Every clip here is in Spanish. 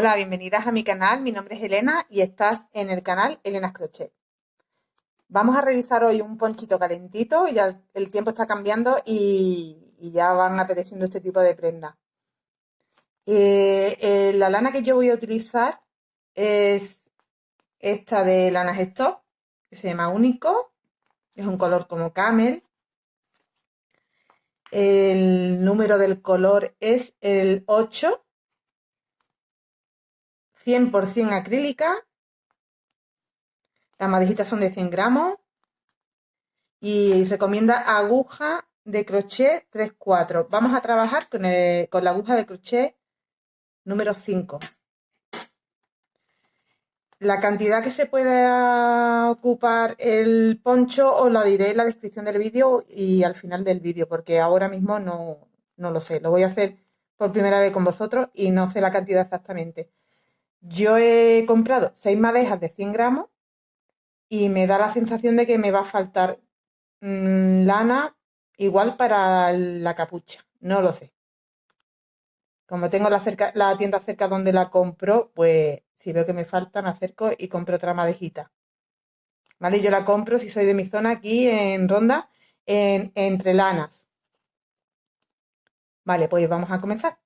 Hola, bienvenidas a mi canal. Mi nombre es Elena y estás en el canal Elena's Crochet. Vamos a realizar hoy un ponchito calentito. Ya el tiempo está cambiando y ya van apareciendo este tipo de prendas. La lana que yo voy a utilizar es esta de Lanas Stock, que se llama Único. Es un color como camel. El número del color es el 8, 100% acrílica. Las madejitas son de 100 gramos y recomienda aguja de crochet 3/4. Vamos a trabajar con la aguja de crochet número 5. La cantidad que se pueda ocupar el poncho os la diré en la descripción del vídeo y al final del vídeo, porque ahora mismo no lo sé. Lo voy a hacer por primera vez con vosotros y no sé la cantidad exactamente. Yo he comprado 6 madejas de 100 gramos y me da la sensación de que me va a faltar lana igual para la capucha. No lo sé. Como tengo la tienda cerca donde la compro, pues si veo que me falta, me acerco y compro otra madejita. ¿Vale? Yo la compro, si soy de mi zona, aquí en Ronda, entre lanas. Vale, pues vamos a comenzar.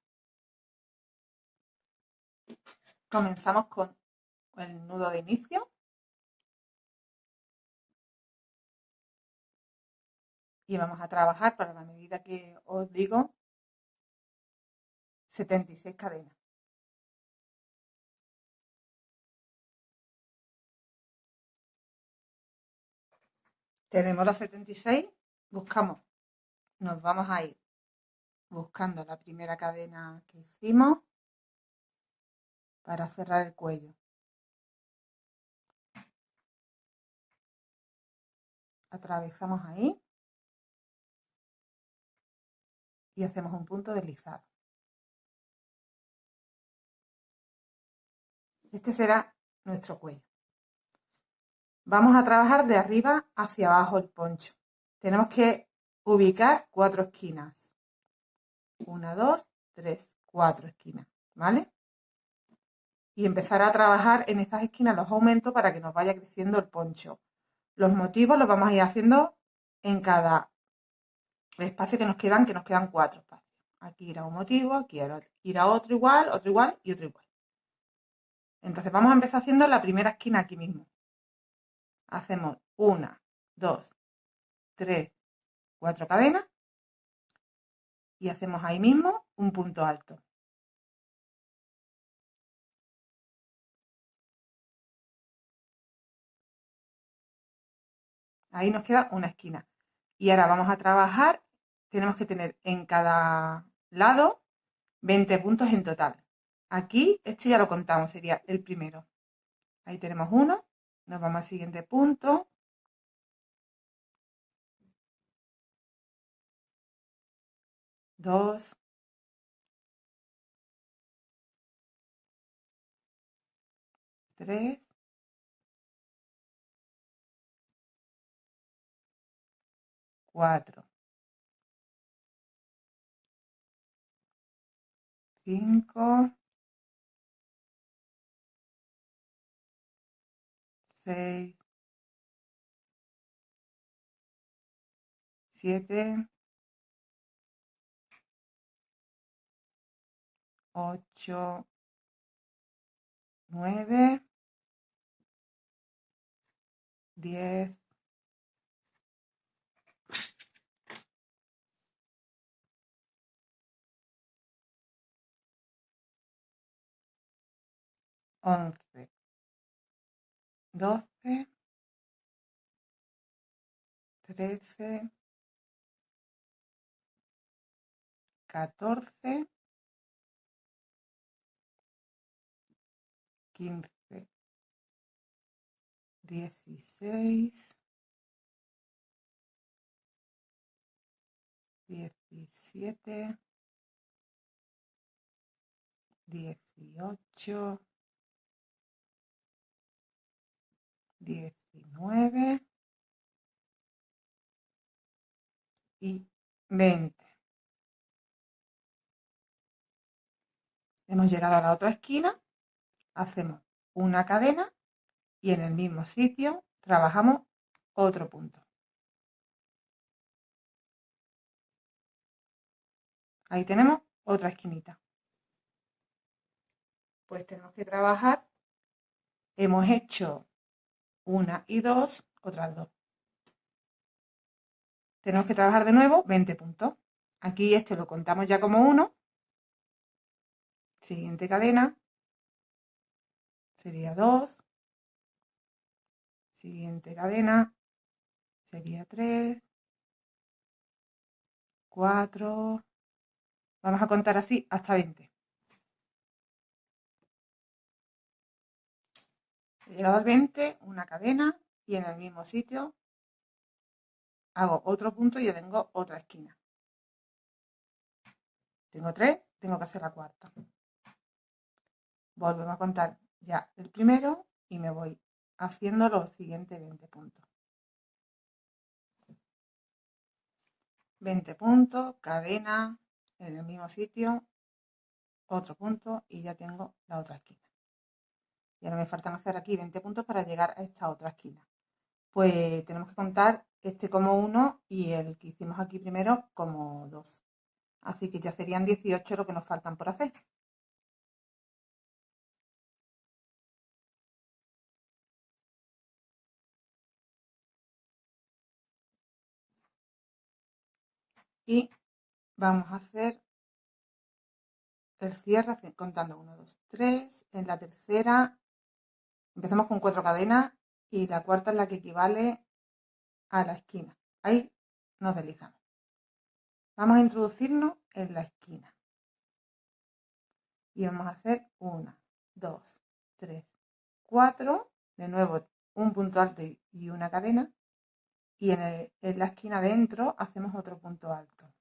Comenzamos con el nudo de inicio. Y vamos a trabajar para la medida que os digo, 76 cadenas. Tenemos los 76, buscamos, nos vamos a ir buscando la primera cadena que hicimos para cerrar el cuello. Atravesamos ahí y hacemos un punto deslizado. Este será nuestro cuello. Vamos a trabajar de arriba hacia abajo el poncho. Tenemos que ubicar 4 esquinas. 1, 2, 3, 4 esquinas, ¿vale? Y empezar a trabajar en estas esquinas los aumentos para que nos vaya creciendo el poncho. Los motivos los vamos a ir haciendo en cada espacio que nos quedan 4 espacios. Aquí irá un motivo, aquí irá otro igual y otro igual. Entonces vamos a empezar haciendo la primera esquina aquí mismo. Hacemos 1, 2, 3, 4 cadenas y hacemos ahí mismo un punto alto. Ahí nos queda una esquina. Y ahora vamos a trabajar, tenemos que tener en cada lado 20 puntos en total. Aquí, este ya lo contamos, sería el primero. Ahí tenemos uno, nos vamos al siguiente punto. 2, 3, 4, 5, 6, 7, 8, 9, 10, 11, 12, 13, 14, 15, 16, 17, 18, 19 y 20. Hemos llegado a la otra esquina hacemos una cadena y en el mismo sitio trabajamos otro punto. Ahí tenemos otra esquinita. Pues tenemos que trabajar, hemos hecho una y dos, otras dos. Tenemos que trabajar de nuevo 20 puntos. Aquí este lo contamos ya como 1. Siguiente cadena sería 2. Siguiente cadena sería 3, 4. Vamos a contar así hasta 20. He llegado al 20, una cadena y en el mismo sitio hago otro punto y ya tengo otra esquina. Tengo 3, tengo que hacer la cuarta. Volvemos a contar ya el primero y me voy haciendo los siguientes 20 puntos. 20 puntos, cadena, en el mismo sitio, otro punto y ya tengo la otra esquina. Y ahora me faltan hacer aquí 20 puntos para llegar a esta otra esquina. Pues tenemos que contar este como 1 y el que hicimos aquí primero como 2. Así que ya serían 18 lo que nos faltan por hacer. Y vamos a hacer el cierre contando 1, 2, 3. En la tercera empezamos con 4 cadenas y la cuarta es la que equivale a la esquina. Ahí nos deslizamos. Vamos a introducirnos en la esquina. Y vamos a hacer 1, 2, 3, 4. De nuevo un punto alto y una cadena. Y en la esquina dentro hacemos otro punto alto.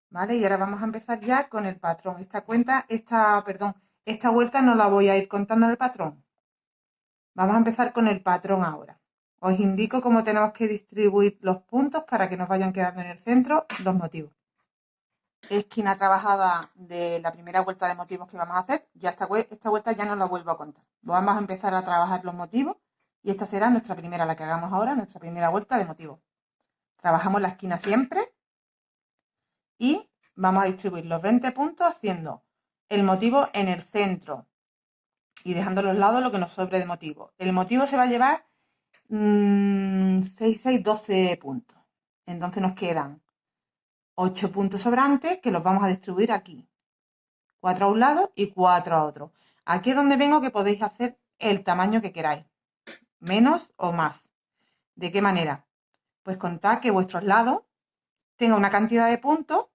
¿Vale? Y ahora vamos a empezar ya con el patrón. Esta vuelta no la voy a ir contando en el patrón. Vamos a empezar con el patrón ahora. Os indico cómo tenemos que distribuir los puntos para que nos vayan quedando en el centro los motivos. Esquina trabajada de la primera vuelta de motivos que vamos a hacer. Ya esta vuelta ya no la vuelvo a contar. Vamos a empezar a trabajar los motivos y esta será nuestra primera, la que hagamos ahora, nuestra primera vuelta de motivos. Trabajamos la esquina siempre y vamos a distribuir los 20 puntos haciendo el motivo en el centro y dejando a los lados lo que nos sobre de motivo. El motivo se va a llevar 6, 6, 12 puntos. Entonces nos quedan 8 puntos sobrantes que los vamos a distribuir aquí. 4 a un lado y 4 a otro. Aquí es donde vengo que podéis hacer el tamaño que queráis. Menos o más. ¿De qué manera? Pues contad que vuestros lados tengan una cantidad de puntos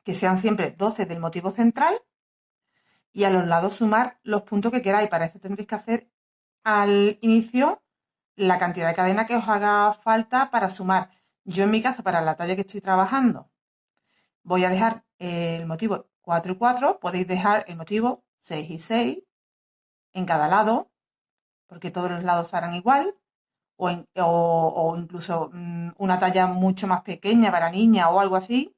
que sean siempre 12 del motivo central y a los lados sumar los puntos que queráis. Para eso tendréis que hacer al inicio la cantidad de cadena que os haga falta para sumar. Yo en mi caso, para la talla que estoy trabajando, voy a dejar el motivo 4 y 4, podéis dejar el motivo 6 y 6 en cada lado, porque todos los lados harán igual, o incluso una talla mucho más pequeña para niña o algo así,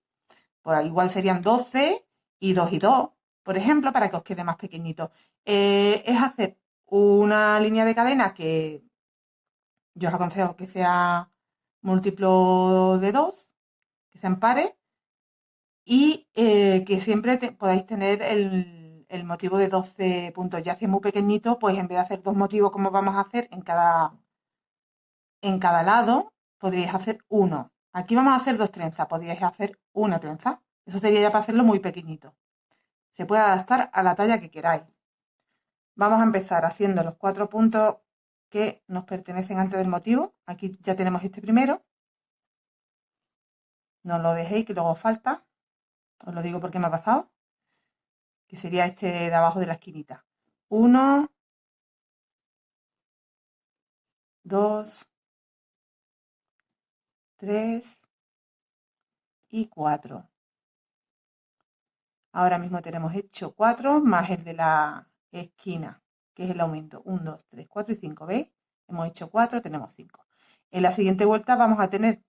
pues igual serían 12 y 2 y 2, por ejemplo, para que os quede más pequeñito. Es hacer una línea de cadena que yo os aconsejo que sea múltiplo de 2, que sean pares, y que siempre podáis tener el motivo de 12 puntos. Ya si es muy pequeñito, pues en vez de hacer 2 motivos como vamos a hacer en cada lado, podríais hacer uno. Aquí vamos a hacer 2 trenzas, podríais hacer una trenza. Eso sería ya para hacerlo muy pequeñito. Se puede adaptar a la talla que queráis. Vamos a empezar haciendo los 4 puntos que nos pertenecen antes del motivo. Aquí ya tenemos este primero. No lo dejéis, que luego falta. Os lo digo porque me ha pasado. Que sería este de abajo de la esquinita. 1, 2, 3 y 4. Ahora mismo tenemos hecho 4 más el de la esquina, que es el aumento. 1, 2, 3, 4 y 5. ¿Veis? Hemos hecho 4, tenemos 5. En la siguiente vuelta vamos a tener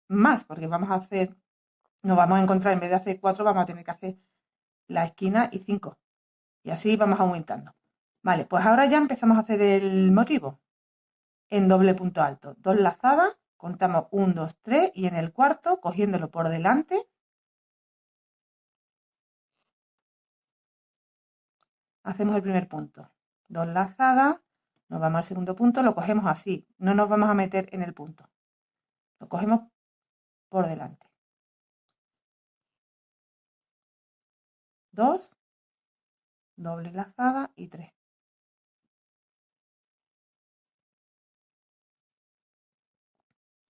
más, porque nos vamos a encontrar, en vez de hacer 4, vamos a tener que hacer la esquina y 5. Y así vamos aumentando. Vale, pues ahora ya empezamos a hacer el motivo. En doble punto alto, 2 lazadas, contamos 1, 2, 3 y en el cuarto, cogiéndolo por delante, hacemos el primer punto. 2 lazadas, nos vamos al segundo punto, lo cogemos así, no nos vamos a meter en el punto. Lo cogemos por delante. 2, doble lazada y 3.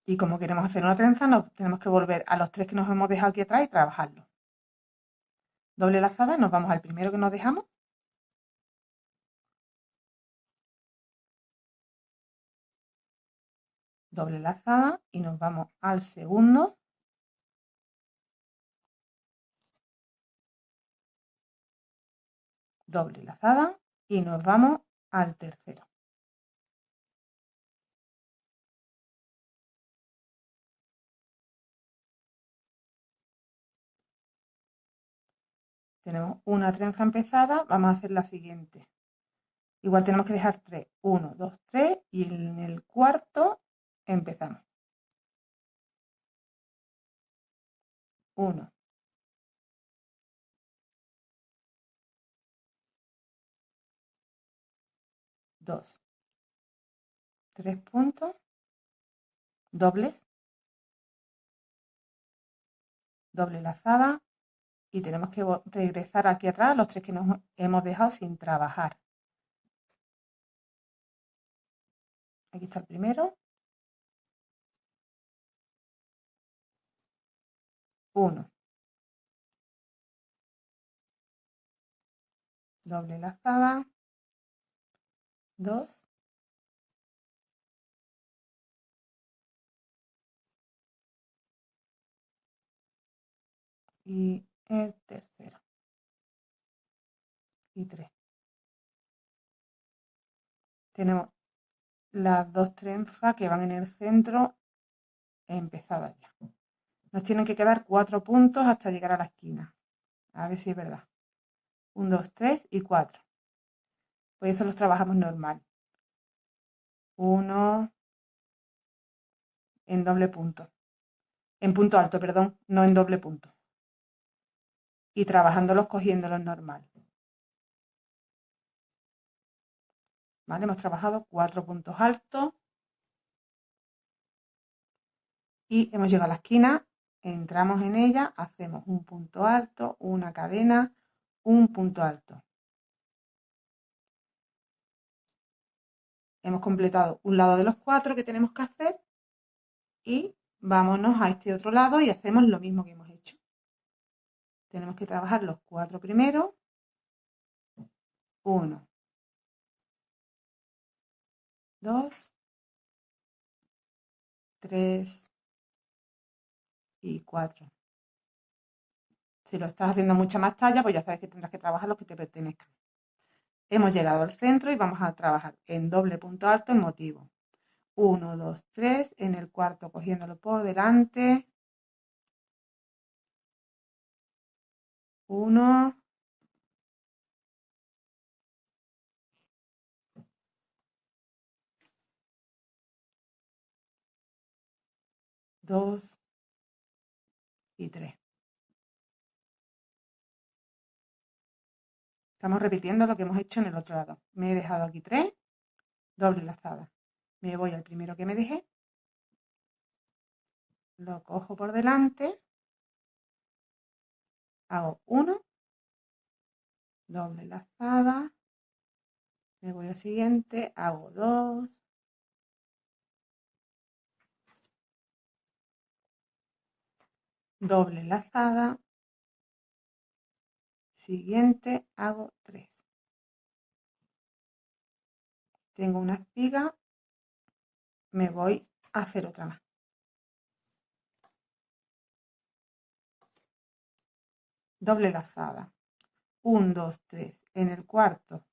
Y como queremos hacer una trenza, nos tenemos que volver a los 3 que nos hemos dejado aquí atrás y trabajarlo. Doble lazada, nos vamos al primero que nos dejamos. Doble lazada y nos vamos al segundo. Doble lazada y nos vamos al tercero. Tenemos una trenza empezada, vamos a hacer la siguiente. Igual tenemos que dejar 3, 1, 2, 3 y en el cuarto empezamos. 1, 2, 3 puntos, dobles, doble lazada y tenemos que regresar aquí atrás los 3 que nos hemos dejado sin trabajar. Aquí está el primero. 1, doble lazada, 2, y el tercero. Y 3. Tenemos las 2 trenzas que van en el centro empezadas ya. Nos tienen que quedar 4 puntos hasta llegar a la esquina. A ver si es verdad. 1, 2, 3 y 4. Pues eso los trabajamos normal. 1 en doble punto. En punto alto, perdón, no en doble punto. Y trabajándolos cogiéndolos normal. ¿Vale? Hemos trabajado 4 puntos altos. Y hemos llegado a la esquina, entramos en ella, hacemos un punto alto, una cadena, un punto alto. Hemos completado un lado de los 4 que tenemos que hacer y vámonos a este otro lado y hacemos lo mismo que hemos hecho. Tenemos que trabajar los 4 primeros. 1, 2, 3 y 4. Si lo estás haciendo mucha más talla, pues ya sabes que tendrás que trabajar los que te pertenezcan. Hemos llegado al centro y vamos a trabajar en doble punto alto el motivo. 1, 2, 3, en el cuarto cogiéndolo por delante. 1, 2 y 3. Estamos repitiendo lo que hemos hecho en el otro lado. Me he dejado aquí 3, doble lazada. Me voy al primero que me dejé, lo cojo por delante, hago 1, doble lazada, me voy al siguiente, hago 2, doble lazada, siguiente, hago 3. Tengo una espiga, me voy a hacer otra más. Doble lazada, 1, 2, 3, en el cuarto,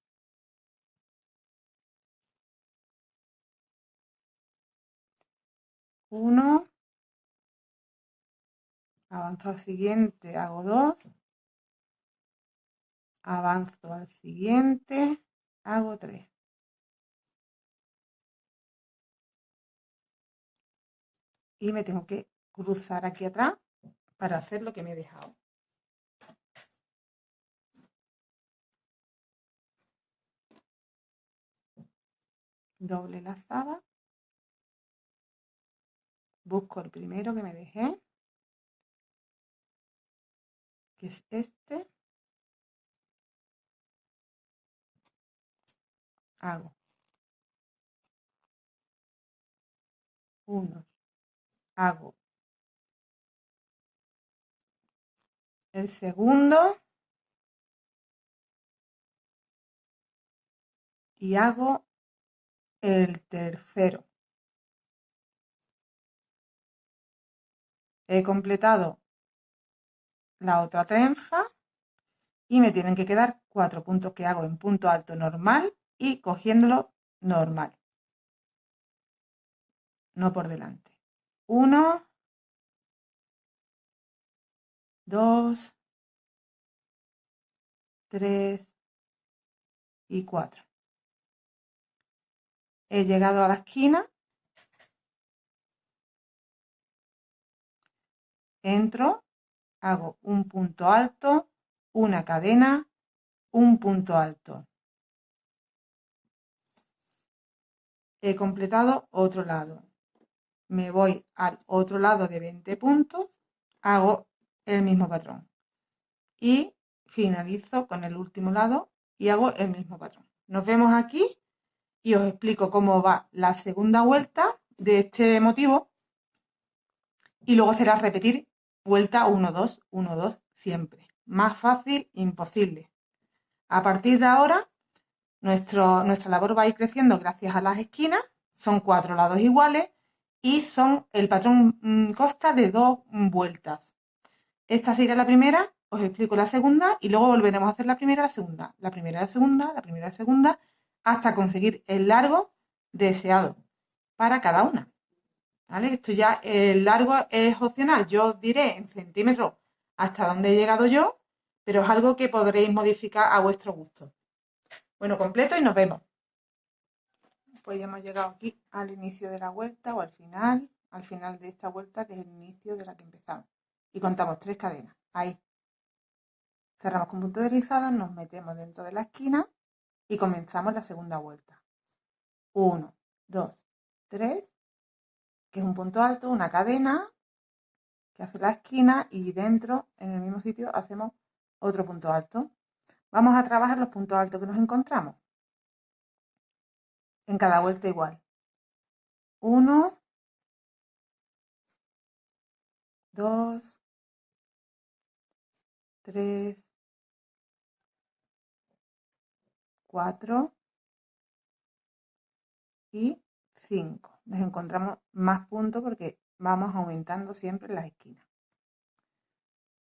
1, avanzo al siguiente, hago 2, avanzo al siguiente, hago 3. Y me tengo que cruzar aquí atrás para hacer lo que me he dejado. Doble lazada. Busco el primero que me dejé, que es este. Hago 1. Hago el segundo. Y hago el tercero. He completado la otra trenza y me tienen que quedar 4 puntos que hago en punto alto normal y cogiéndolo normal, no por delante. 1, 2, 3 y 4. He llegado a la esquina, entro, hago un punto alto, una cadena, un punto alto. He completado otro lado. Me voy al otro lado de 20 puntos, hago el mismo patrón y finalizo con el último lado y hago el mismo patrón. Nos vemos aquí y os explico cómo va la segunda vuelta de este motivo y luego será repetir vuelta 1, 2, 1, 2 siempre. Más fácil, imposible. A partir de ahora, nuestra labor va a ir creciendo gracias a las esquinas. Son 4 lados iguales y el patrón consta de 2 vueltas. Esta sería la primera, os explico la segunda y luego volveremos a hacer la primera y la segunda. La primera y la segunda, la primera y la segunda, hasta conseguir el largo deseado para cada una. ¿Vale? Esto ya, el largo es opcional. Yo os diré en centímetros hasta dónde he llegado yo, pero es algo que podréis modificar a vuestro gusto. Bueno, completo y nos vemos. Pues ya hemos llegado aquí al inicio de la vuelta o al final de esta vuelta que es el inicio de la que empezamos. Y contamos 3 cadenas. Ahí. Cerramos con punto deslizado, nos metemos dentro de la esquina y comenzamos la segunda vuelta. 1, 2, 3, que es un punto alto, una cadena que hace la esquina y dentro, en el mismo sitio, hacemos otro punto alto. Vamos a trabajar los puntos altos que nos encontramos. En cada vuelta igual. 1, 2, 3, 4 y 5. Nos encontramos más puntos porque vamos aumentando siempre las esquinas.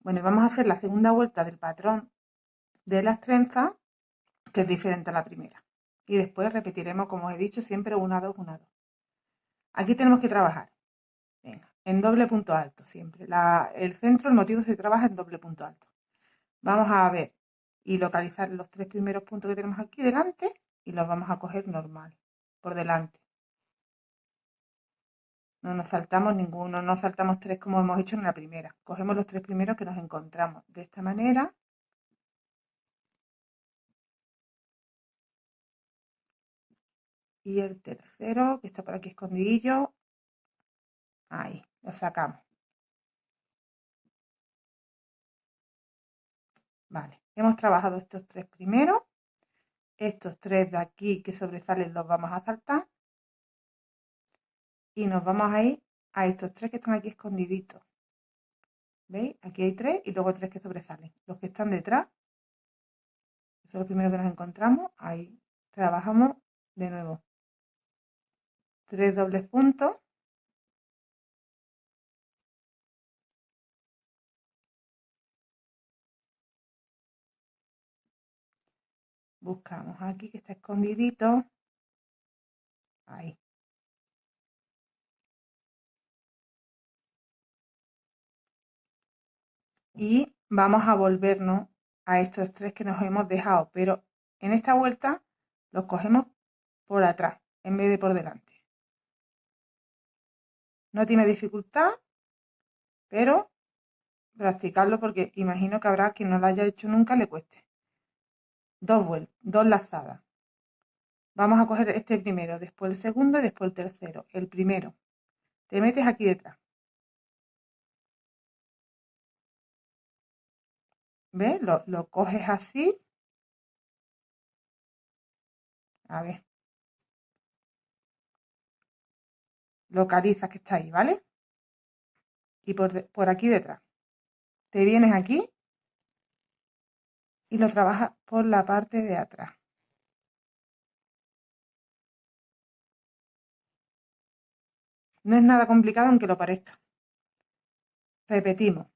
Bueno, y vamos a hacer la segunda vuelta del patrón de las trenzas, que es diferente a la primera. Y después repetiremos, como os he dicho, siempre 1, 2, 1, 2. Aquí tenemos que trabajar. Venga, en doble punto alto siempre. El centro, el motivo se trabaja en doble punto alto. Vamos a ver y localizar los 3 primeros puntos que tenemos aquí delante y los vamos a coger normal, por delante. No nos saltamos ninguno, no saltamos 3 como hemos hecho en la primera. Cogemos los 3 primeros que nos encontramos de esta manera. Y el tercero, que está por aquí escondidillo, ahí, lo sacamos. Vale, hemos trabajado estos 3 primeros. Estos 3 de aquí que sobresalen los vamos a saltar. Y nos vamos a ir a estos 3 que están aquí escondiditos. ¿Veis? Aquí hay 3 y luego 3 que sobresalen. Los que están detrás, son los primeros que nos encontramos. Ahí trabajamos de nuevo. 3 dobles puntos. Buscamos aquí que está escondidito. Ahí. Y vamos a volvernos a estos tres que nos hemos dejado, pero en esta vuelta los cogemos por atrás en vez de por delante. No tiene dificultad, pero practicarlo porque imagino que habrá quien no lo haya hecho nunca le cueste. Dos vueltas, dos lazadas. Vamos a coger este primero, después el segundo y después el tercero. El primero, te metes aquí detrás. ¿Ves? Lo coges así. A ver. Localizas que está ahí, ¿vale? Y por aquí detrás. Te vienes aquí y lo trabajas por la parte de atrás. No es nada complicado aunque lo parezca. Repetimos.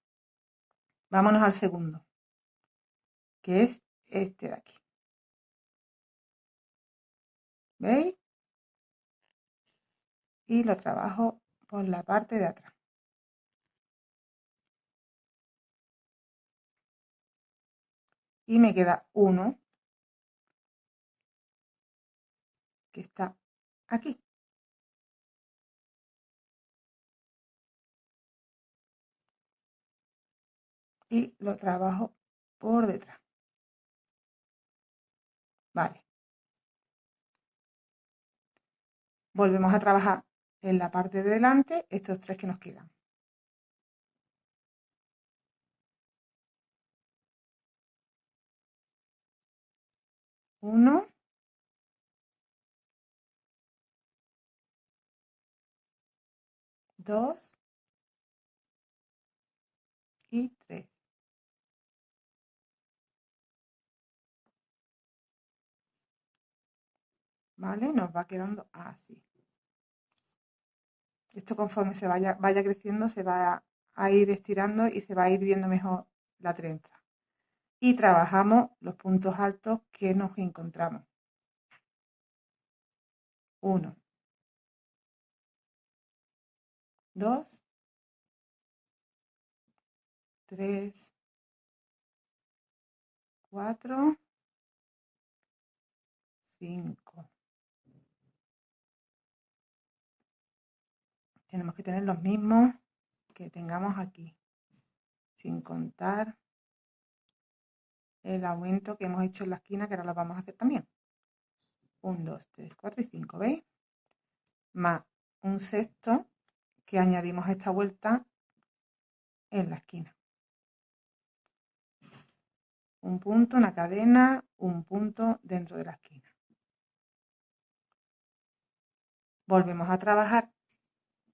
Vámonos al segundo, que es este de aquí. ¿Veis? Y lo trabajo por la parte de atrás. Y me queda uno que está aquí. Y lo trabajo por detrás. Vale. Volvemos a trabajar en la parte de delante estos tres que nos quedan. Uno, dos y tres. ¿Vale? Nos va quedando así. Esto conforme se vaya creciendo se va a ir estirando y se va a ir viendo mejor la trenza. Y trabajamos los puntos altos que nos encontramos. 1, 2, 3, 4, 5. Tenemos que tener los mismos que tengamos aquí, sin contar el aumento que hemos hecho en la esquina, que ahora lo vamos a hacer también. 1, 2, 3, 4 y 5, ¿veis? Más un sexto que añadimos a esta vuelta en la esquina. Un punto, una cadena, un punto dentro de la esquina. Volvemos a trabajar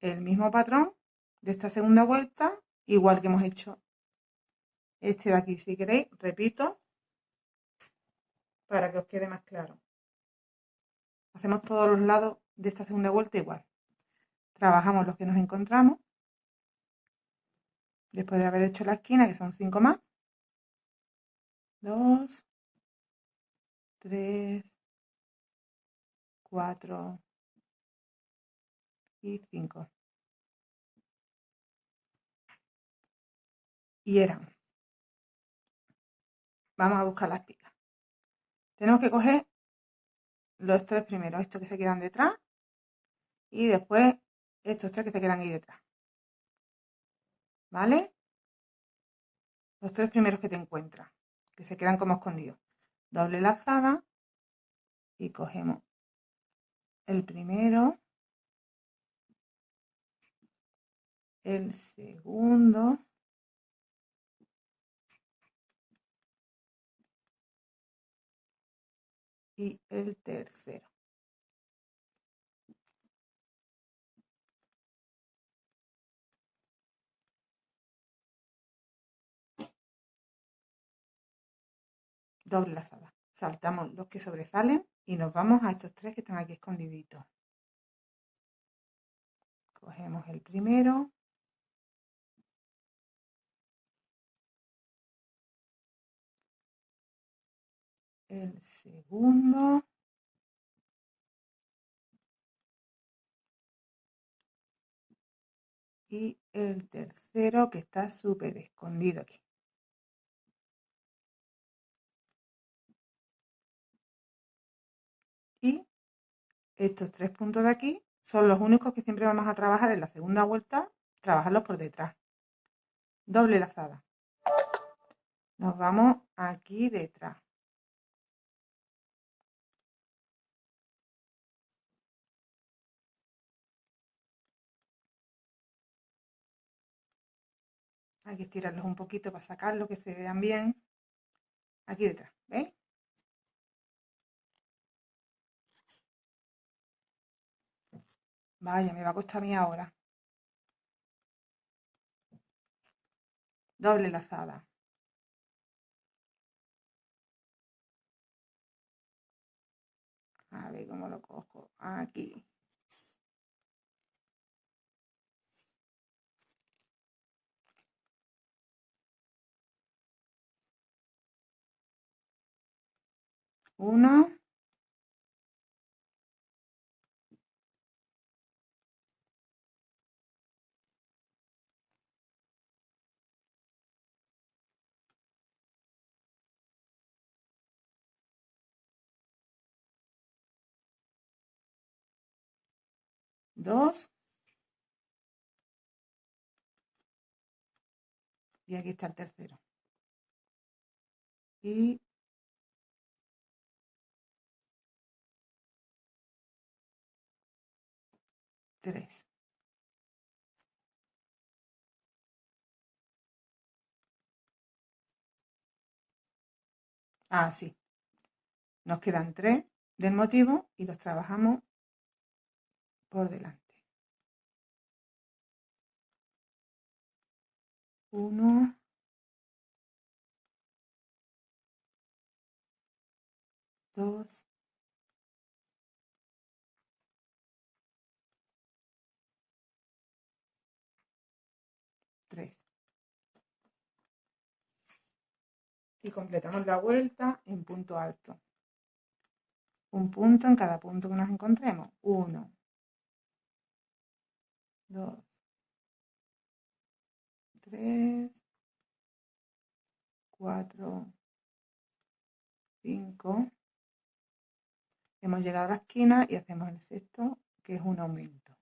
el mismo patrón de esta segunda vuelta, igual que hemos hecho este de aquí. Si queréis, repito para que os quede más claro. Hacemos todos los lados de esta segunda vuelta igual. Trabajamos los que nos encontramos después de haber hecho la esquina, que son 5 más. 2, 3, 4 y 5. Y eran. Vamos a buscar las picas. Tenemos que coger los tres primeros, estos que se quedan detrás, y después estos tres que se quedan ahí detrás. ¿Vale? Los tres primeros que te encuentras, que se quedan como escondidos. Doble lazada y cogemos el primero, el segundo y el tercero. Doble lazada. Saltamos los que sobresalen y nos vamos a estos tres que están aquí escondiditos. Cogemos el primero, el segundo y el tercero que está súper escondido aquí. estos 3 puntos de aquí son los únicos que siempre vamos a trabajar en la segunda vuelta, trabajarlos por detrás. Doble lazada. Nos vamos aquí detrás. Hay que estirarlos un poquito para sacarlos, que se vean bien. Aquí detrás, ¿veis? Vaya, me va a costar a mí ahora. Doble lazada. A ver cómo lo cojo. Aquí. Uno. Dos. Y aquí está el tercero. Y 3. Ah, sí. Nos quedan 3 del motivo y los trabajamos por delante. 1, 2, 3. Y completamos la vuelta en punto alto. Un punto en cada punto que nos encontremos. 1, 2, 3, 4, 5. Hemos llegado a la esquina y hacemos el sexto, que es un aumento.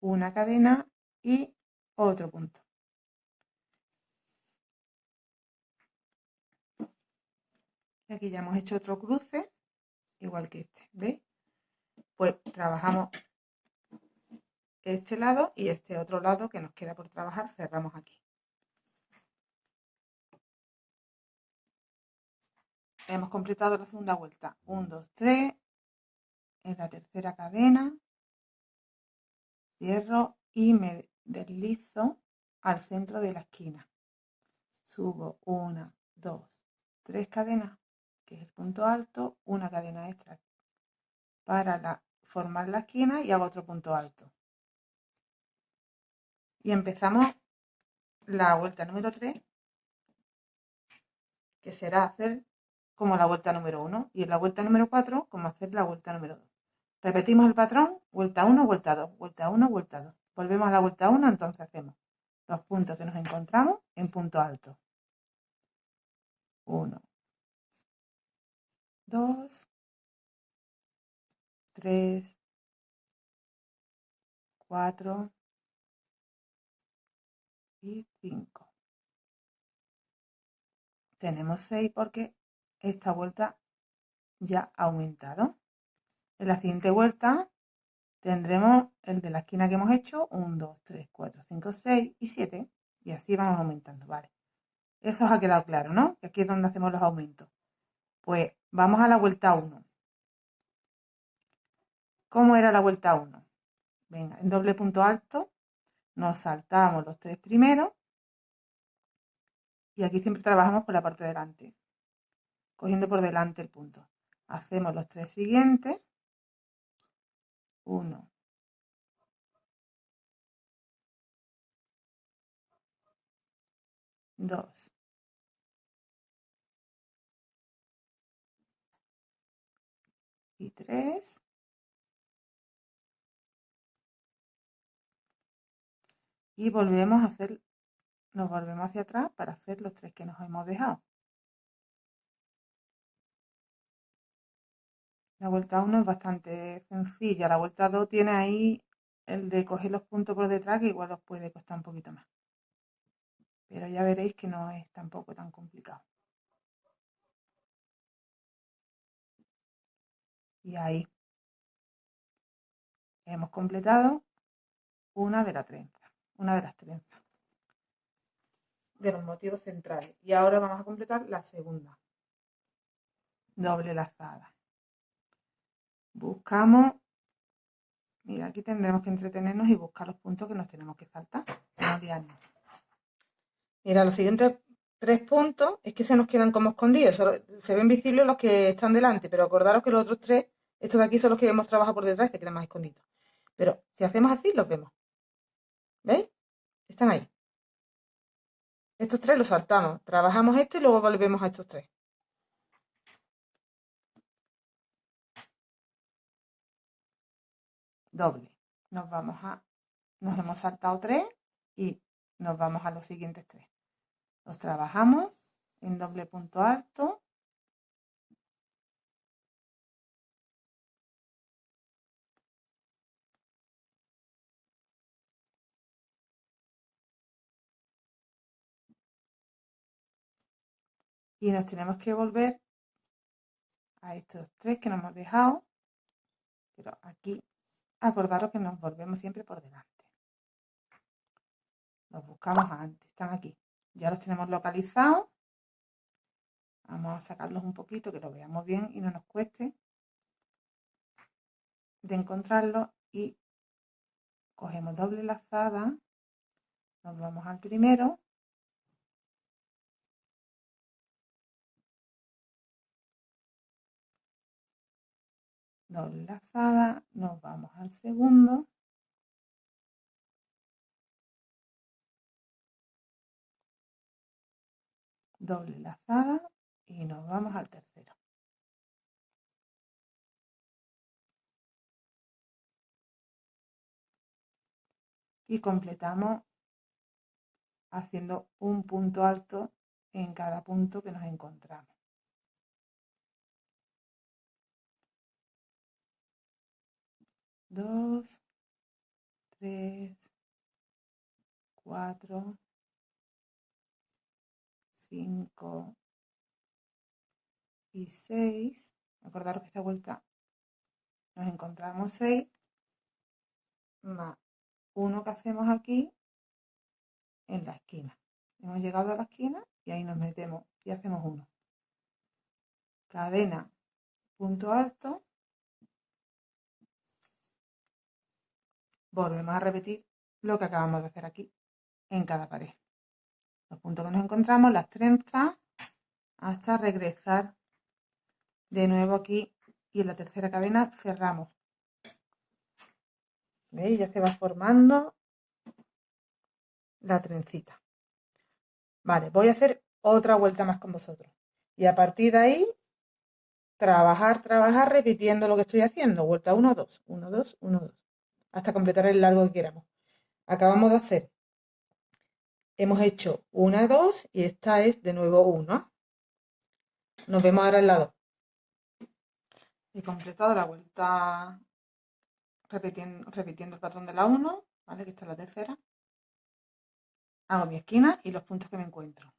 Una cadena y otro punto. Y aquí ya hemos hecho otro cruce, igual que este, ¿veis? Pues trabajamos este lado y este otro lado que nos queda por trabajar, cerramos aquí. Hemos completado la segunda vuelta. 1, 2, 3. En la tercera cadena cierro y me deslizo al centro de la esquina. Subo 1, 2, 3 cadenas, que es el punto alto, una cadena extra para formar la esquina y hago otro punto alto. Y empezamos la vuelta número 3, que será hacer como la vuelta número 1, y en la vuelta número 4 como hacer la vuelta número 2. Repetimos el patrón, vuelta 1, vuelta 2, vuelta 1, vuelta 2. Volvemos a la vuelta 1, entonces hacemos los puntos que nos encontramos en punto alto. 1, 2, 3, 4 y 5. Tenemos 6 porque esta vuelta ya ha aumentado. En la siguiente vuelta tendremos el de la esquina que hemos hecho, 1, 2, 3, 4, 5, 6 y 7. Y así vamos aumentando, ¿vale? Eso os ha quedado claro, ¿no? Que aquí es donde hacemos los aumentos. Pues vamos a la vuelta 1. ¿Cómo era la vuelta 1? Venga, en doble punto alto nos saltamos los 3 primeros y aquí siempre trabajamos por la parte de delante, cogiendo por delante el punto. Hacemos los 3 siguientes. 1, 2, y 3. Y volvemos a hacer, nos volvemos hacia atrás para hacer los 3 que nos hemos dejado. La vuelta 1 es bastante sencilla. La vuelta 2 tiene ahí el de coger los puntos por detrás, que igual os puede costar un poquito más. Pero ya veréis que no es tampoco tan complicado. Y ahí hemos completado una de las trenzas. De los motivos centrales. Y ahora vamos a completar la segunda. Doble lazada. Buscamos. Mira, aquí tendremos que entretenernos y buscar los puntos que nos tenemos que saltar. No liarnos. Mira, los siguientes 3 puntos es que se nos quedan como escondidos. Se ven visibles los que están delante, pero acordaros que los otros 3, estos de aquí son los que hemos trabajado por detrás y se quedan más escondidos. Pero si hacemos así, los vemos. ¿Veis? Están ahí. Estos 3 los saltamos. Trabajamos esto y luego volvemos a estos 3. Doble. Nos hemos saltado 3 y nos vamos a los siguientes 3. Los trabajamos en doble punto alto. Y nos tenemos que volver a estos 3 que nos hemos dejado. Pero aquí, acordaros que nos volvemos siempre por delante. Los buscamos antes, están aquí. Ya los tenemos localizados. Vamos a sacarlos un poquito, que lo veamos bien y no nos cueste de encontrarlos. Y cogemos doble lazada. Nos vamos al primero. Doble lazada. Nos vamos al segundo. Doble lazada. Y nos vamos al tercero. Y completamos haciendo un punto alto en cada punto que nos encontramos. 2, 3, 4, 5 y 6. Acordaros que esta vuelta nos encontramos 6 más uno que hacemos aquí en la esquina. Hemos llegado a la esquina y ahí nos metemos y hacemos uno. Cadena, punto alto. Volvemos a repetir lo que acabamos de hacer aquí en cada pared. Los puntos que nos encontramos, las trenzas, hasta regresar de nuevo aquí y en la tercera cadena cerramos. ¿Veis? Ya se va formando la trencita. Vale, voy a hacer otra vuelta más con vosotros. Y a partir de ahí, trabajar, repitiendo lo que estoy haciendo. Vuelta 1, 2, 1, 2, 1, 2. Hasta completar el largo que queramos. Acabamos de hacer. Hemos hecho 1, 2 y esta es de nuevo 1. Nos vemos ahora en la 2. He completado la vuelta repitiendo el patrón de la 1, ¿vale? Que esta es la tercera. Hago mi esquina y los puntos que me encuentro.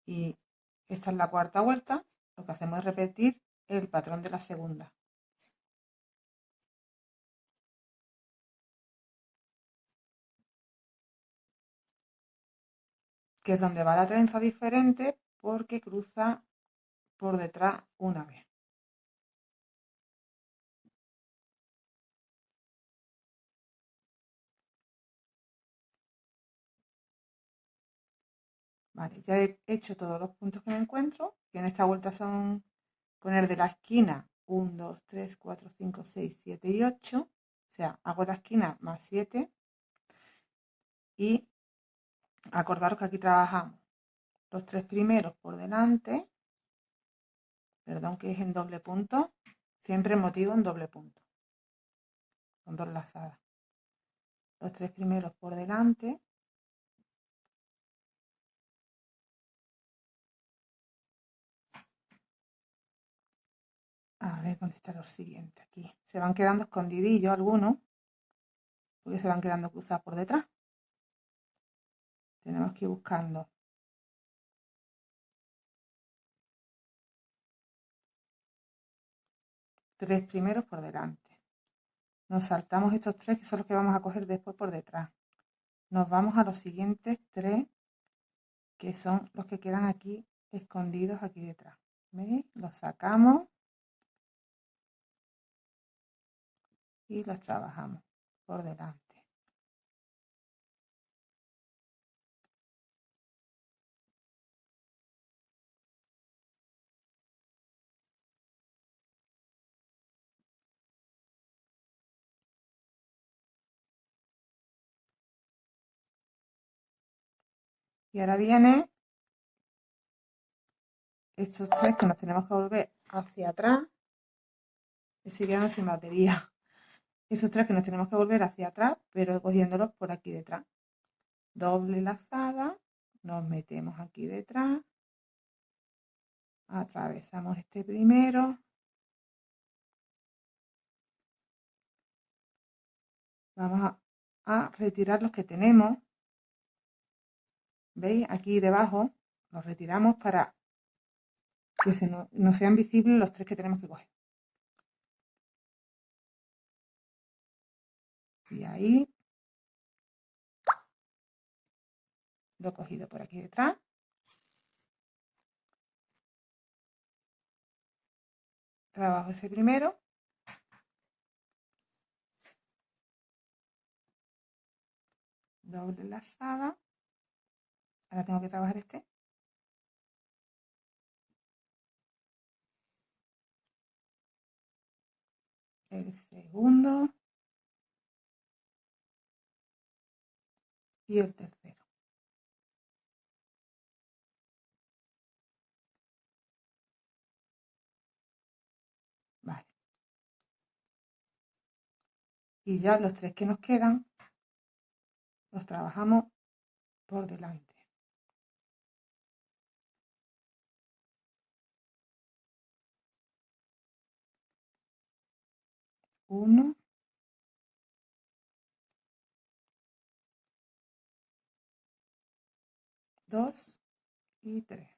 Y esta es la cuarta vuelta. Lo que hacemos es repetir el patrón de la segunda. Que es donde va la trenza diferente porque cruza por detrás una vez. Vale, ya he hecho todos los puntos que me encuentro, que en esta vuelta son con el de la esquina 1, 2, 3, 4, 5, 6, 7 y 8. O sea, hago la esquina más 7 y acordaros que aquí trabajamos los 3 primeros por delante, perdón, que es en doble punto, siempre motivo en doble punto, con 2 lazadas. Los 3 primeros por delante, A ver dónde está los siguientes. Aquí. Se van quedando escondidillos algunos, porque se van quedando cruzados por detrás. Tenemos que ir buscando. Tres primeros por delante. Nos saltamos estos tres que son los que vamos a coger después por detrás. Nos vamos a los siguientes tres, que son los que quedan aquí escondidos aquí detrás. ¿Veis? Los sacamos y los trabajamos por delante. Y ahora viene estos tres que nos tenemos que volver hacia atrás. Y se quedan sin batería. Esos tres que nos tenemos que volver hacia atrás, pero cogiéndolos por aquí detrás. Doble lazada, nos metemos aquí detrás, atravesamos este primero, vamos a retirar los que tenemos, ¿veis? Aquí debajo los retiramos para que no sean visibles los tres que tenemos que coger. Y ahí lo he cogido por aquí detrás. Trabajo ese primero. Doble lazada. Ahora tengo que trabajar este. El segundo. Y el tercero. Vale. Y ya los tres que nos quedan los trabajamos por delante. Uno. Dos y tres.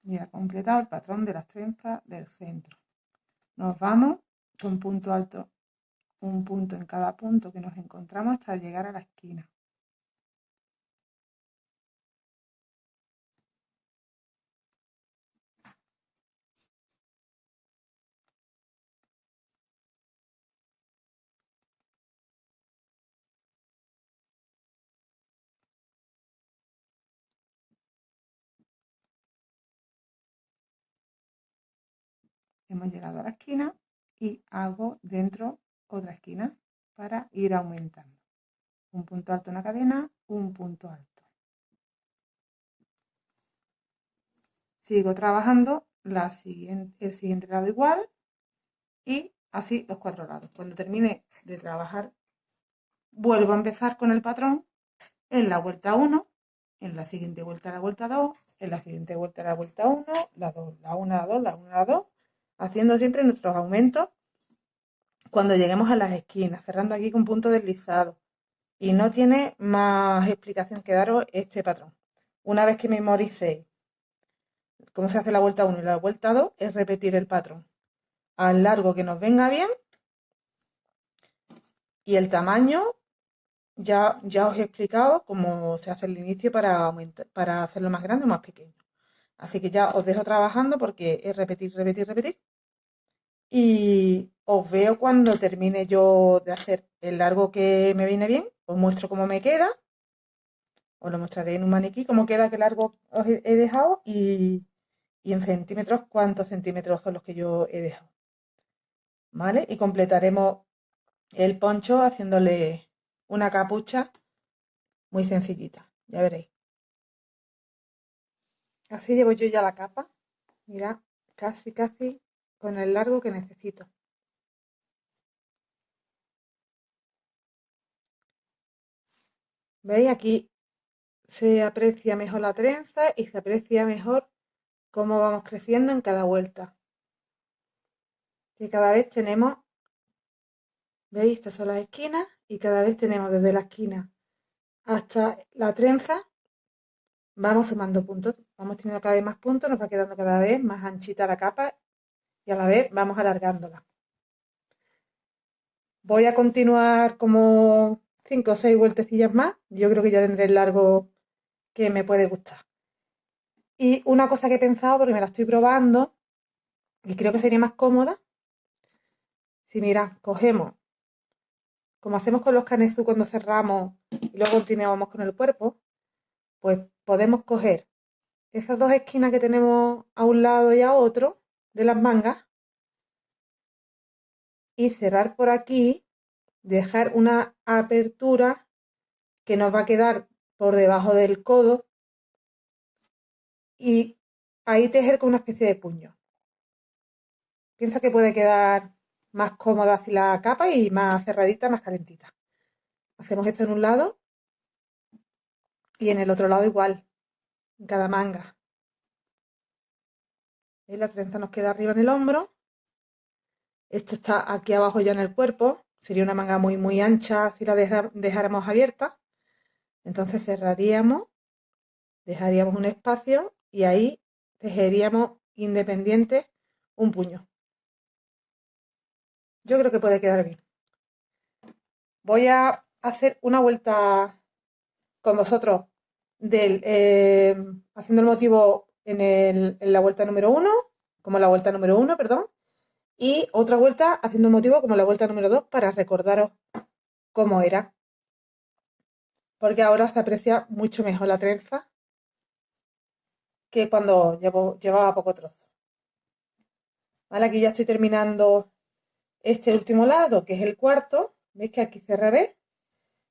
Ya completado el patrón de las trenzas del centro. Nos vamos con punto alto, un punto en cada punto que nos encontramos hasta llegar a la esquina. Hemos llegado a la esquina y hago dentro otra esquina para ir aumentando. Un punto alto en la cadena, un punto alto. Sigo trabajando el siguiente lado igual y así los cuatro lados. Cuando termine de trabajar, vuelvo a empezar con el patrón en la vuelta 1, en la siguiente vuelta la vuelta 2, en la siguiente vuelta la vuelta 1, la 2, la 1, la 2, la 1, la 2, haciendo siempre nuestros aumentos cuando lleguemos a las esquinas, cerrando aquí con punto deslizado. Y no tiene más explicación que daros este patrón. Una vez que memoricéis cómo se hace la vuelta 1 y la vuelta 2, es repetir el patrón al largo que nos venga bien y el tamaño ya os he explicado cómo se hace el inicio para hacerlo más grande o más pequeño. Así que ya os dejo trabajando porque es repetir, repetir, repetir. Y os veo cuando termine yo de hacer el largo que me viene bien. Os muestro cómo me queda. Os lo mostraré en un maniquí cómo queda, qué largo os he dejado y en centímetros cuántos centímetros son los que yo he dejado. ¿Vale? Y completaremos el poncho haciéndole una capucha muy sencillita. Ya veréis. Así llevo yo ya la capa. Mirad, casi, casi con el largo que necesito. ¿Veis? Aquí se aprecia mejor la trenza y se aprecia mejor cómo vamos creciendo en cada vuelta. Que cada vez tenemos, ¿veis? Estas son las esquinas y cada vez tenemos desde la esquina hasta la trenza, vamos sumando puntos, vamos teniendo cada vez más puntos, nos va quedando cada vez más anchita la capa y a la vez vamos alargándola. Voy a continuar como 5 o 6 vueltecillas más, yo creo que ya tendré el largo que me puede gustar. Y una cosa que he pensado, porque me la estoy probando y creo que sería más cómoda, si mira, cogemos, como hacemos con los canezú cuando cerramos y luego continuamos con el cuerpo, pues podemos coger esas dos esquinas que tenemos a un lado y a otro de las mangas y cerrar por aquí, dejar una apertura que nos va a quedar por debajo del codo y ahí tejer con una especie de puño. Piensa que puede quedar más cómoda así la capa y más cerradita, más calentita. Hacemos esto en un lado y en el otro lado igual, en cada manga. ¿Veis? La trenza nos queda arriba en el hombro. Esto está aquí abajo ya en el cuerpo. Sería una manga muy muy ancha si la dejáramos abierta. Entonces cerraríamos, dejaríamos un espacio y ahí tejeríamos independiente un puño. Yo creo que puede quedar bien. Voy a hacer una vuelta con vosotros haciendo el motivo en la vuelta número 1, como la vuelta número 1, perdón, y otra vuelta haciendo el motivo como la vuelta número 2 para recordaros cómo era. Porque ahora se aprecia mucho mejor la trenza que cuando llevaba poco trozo. Vale, aquí ya estoy terminando este último lado, que es el cuarto. ¿Veis que aquí cerraré?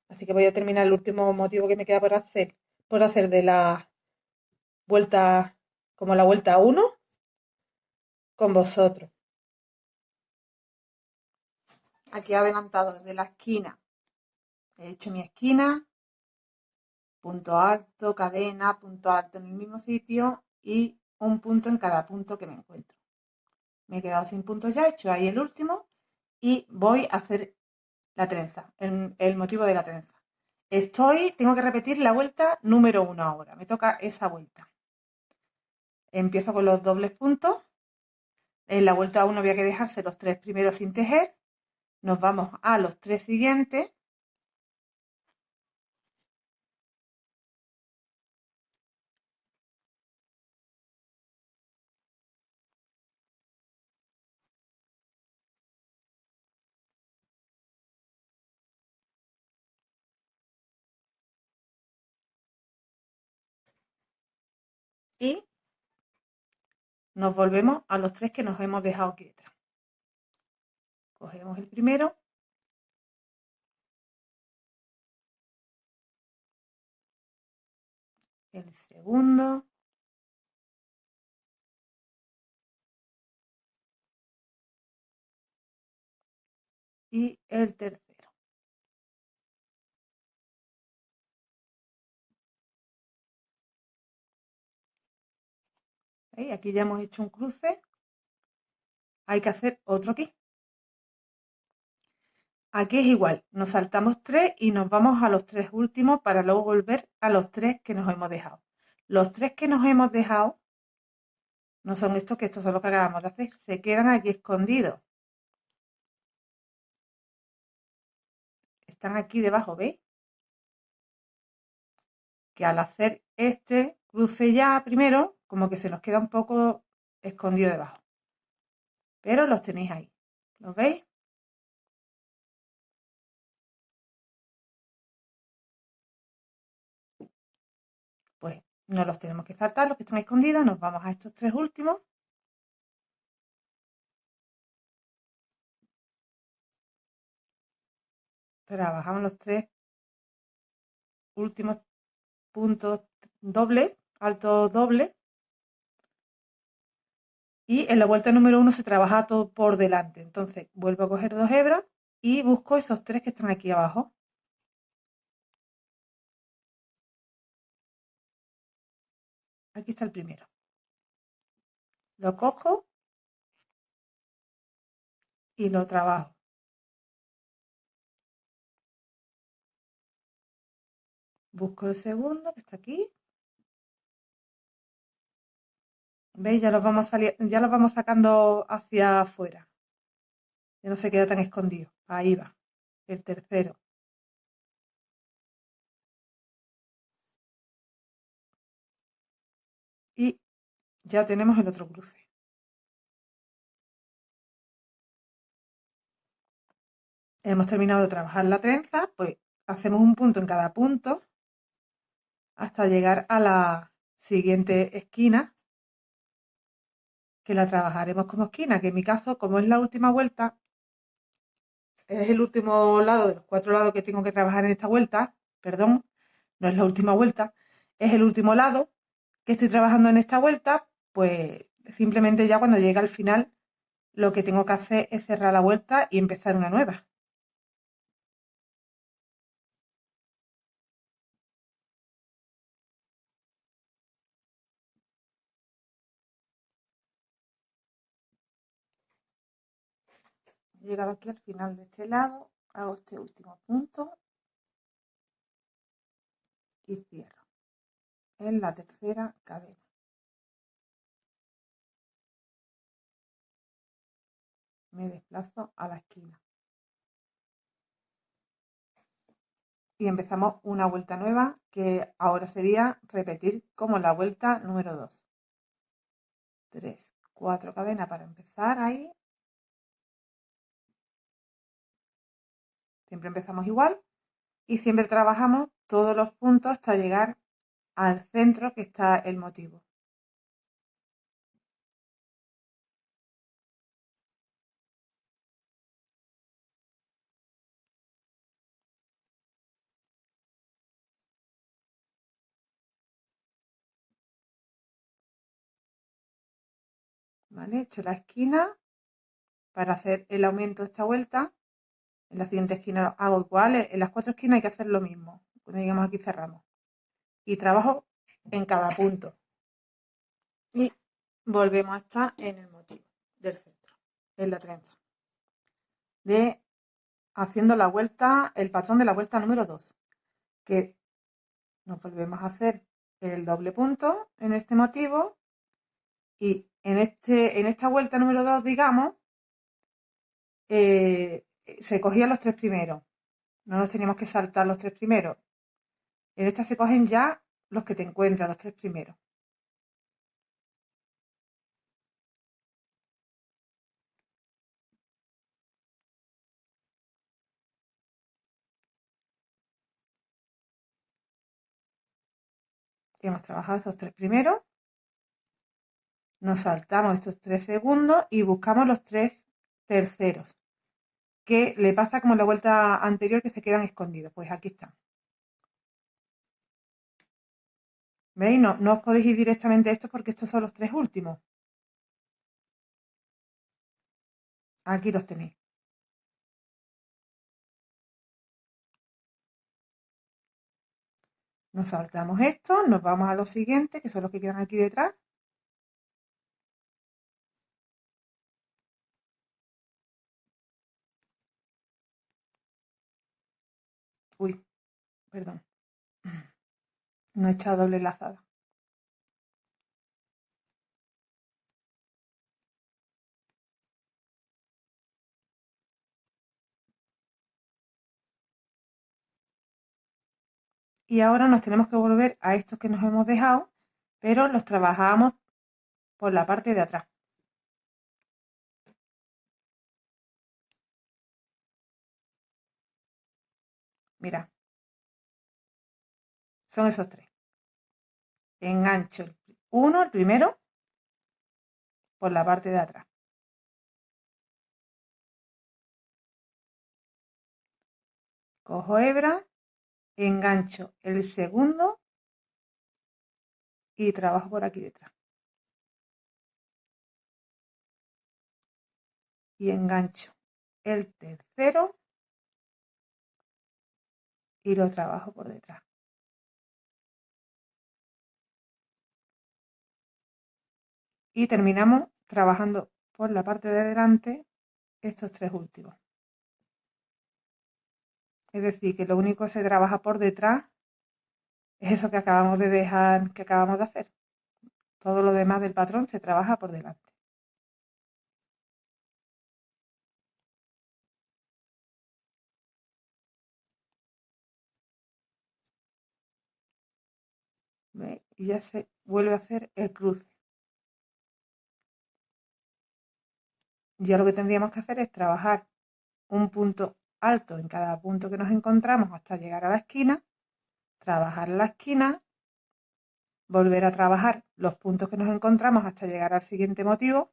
Así que voy a terminar el último motivo que me queda por hacer de la vuelta, como la vuelta 1, con vosotros. Aquí he adelantado desde la esquina. He hecho mi esquina, punto alto, cadena, punto alto en el mismo sitio y un punto en cada punto que me encuentro. Me he quedado sin puntos ya, he hecho ahí el último y voy a hacer la trenza, el motivo de la trenza. Tengo que repetir la vuelta número 1 ahora, me toca esa vuelta. Empiezo con los dobles puntos. En la vuelta 1 había que dejarse los 3 primeros sin tejer. Nos vamos a los 3 siguientes. Y nos volvemos a los 3 que nos hemos dejado aquí detrás. Cogemos el primero. El segundo. Y el tercero. ¿Veis? Aquí ya hemos hecho un cruce. Hay que hacer otro aquí. Aquí es igual, nos saltamos 3 y nos vamos a los 3 últimos para luego volver a los 3 que nos hemos dejado. Los 3 que nos hemos dejado no son estos, que estos son los que acabamos de hacer. Se quedan aquí escondidos. Están aquí debajo, ¿veis? Que al hacer este cruce ya primero, como que se nos queda un poco escondido debajo. Pero los tenéis ahí. ¿Los veis? Pues no los tenemos que saltar, los que están escondidos. Nos vamos a estos 3 últimos. Trabajamos los 3 últimos puntos dobles, alto doble. Y en la vuelta número 1 se trabaja todo por delante. Entonces vuelvo a coger 2 hebras y busco esos 3 que están aquí abajo. Aquí está el primero. Lo cojo y lo trabajo. Busco el segundo que está aquí. ¿Veis? Ya los vamos sacando hacia afuera. Ya no se queda tan escondido. Ahí va. El tercero. Y ya tenemos el otro cruce. Hemos terminado de trabajar la trenza, pues hacemos un punto en cada punto hasta llegar a la siguiente esquina, que la trabajaremos como esquina, que en mi caso, como es la última vuelta, es el último lado de los 4 lados que tengo que trabajar en esta vuelta, perdón, no es la última vuelta, es el último lado que estoy trabajando en esta vuelta, pues simplemente ya cuando llegue al final lo que tengo que hacer es cerrar la vuelta y empezar una nueva. He llegado aquí al final de este lado, hago este último punto y cierro. Es la tercera cadena. Me desplazo a la esquina. Y empezamos una vuelta nueva que ahora sería repetir como la vuelta número 2. 3, 4 cadenas para empezar ahí. Siempre empezamos igual y siempre trabajamos todos los puntos hasta llegar al centro que está el motivo. ¿Vale? He hecho la esquina para hacer el aumento de esta vuelta. En la siguiente esquina hago igual. En las 4 esquinas hay que hacer lo mismo. Cuando llegamos aquí cerramos. Y trabajo en cada punto. Y volvemos a estar en el motivo del centro, en la trenza. De haciendo la vuelta, el patrón de la vuelta número 2. Que nos volvemos a hacer el doble punto en este motivo. Y en esta vuelta número 2, digamos, se cogían los 3 primeros. No nos teníamos que saltar los 3 primeros. En esta se cogen ya los que te encuentran, los 3 primeros. Hemos trabajado esos 3 primeros. Nos saltamos estos 3 segundos y buscamos los 3 terceros. Que le pasa como en la vuelta anterior que se quedan escondidos. Pues aquí están. ¿Veis? No os podéis ir directamente a estos porque estos son los 3 últimos. Aquí los tenéis. Nos saltamos esto, nos vamos a los siguientes, que son los que quedan aquí detrás. Uy, perdón. No he echado doble lazada. Y ahora nos tenemos que volver a estos que nos hemos dejado, pero los trabajamos por la parte de atrás. Mira, son esos 3. Engancho uno, el primero, por la parte de atrás. Cojo hebra, engancho el segundo y trabajo por aquí detrás. Y engancho el tercero y lo trabajo por detrás. y terminamos trabajando por la parte de delante estos 3 últimos. Es decir, que lo único que se trabaja por detrás es eso que acabamos de dejar, que acabamos de hacer. Todo lo demás del patrón se trabaja por delante. ¿Veis? Y ya se vuelve a hacer el cruce. Ya lo que tendríamos que hacer es trabajar un punto alto en cada punto que nos encontramos hasta llegar a la esquina, trabajar la esquina, volver a trabajar los puntos que nos encontramos hasta llegar al siguiente motivo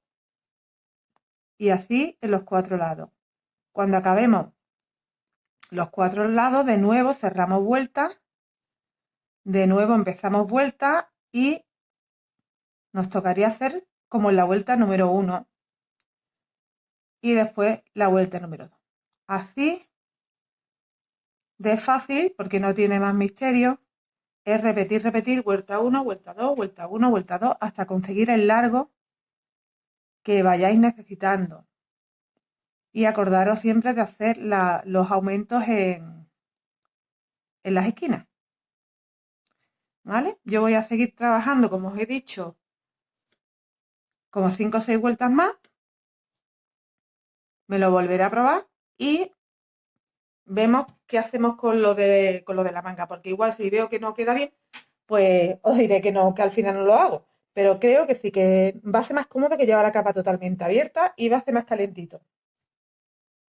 y así en los 4 lados. Cuando acabemos los 4 lados, de nuevo cerramos vuelta, de nuevo empezamos vuelta y nos tocaría hacer como en la vuelta número 1 y después la vuelta número 2. Así de fácil, porque no tiene más misterio, es repetir, vuelta 1, vuelta 2, vuelta 1, vuelta 2, hasta conseguir el largo que vayáis necesitando. Y acordaros siempre de hacer los aumentos en las esquinas. ¿Vale? Yo voy a seguir trabajando, como os he dicho, como 5 o 6 vueltas más. Me lo volveré a probar y vemos qué hacemos con lo de la manga, porque igual si veo que no queda bien, pues os diré que no, que al final no lo hago. Pero creo que sí, que va a ser más cómodo que llevar la capa totalmente abierta y va a ser más calentito.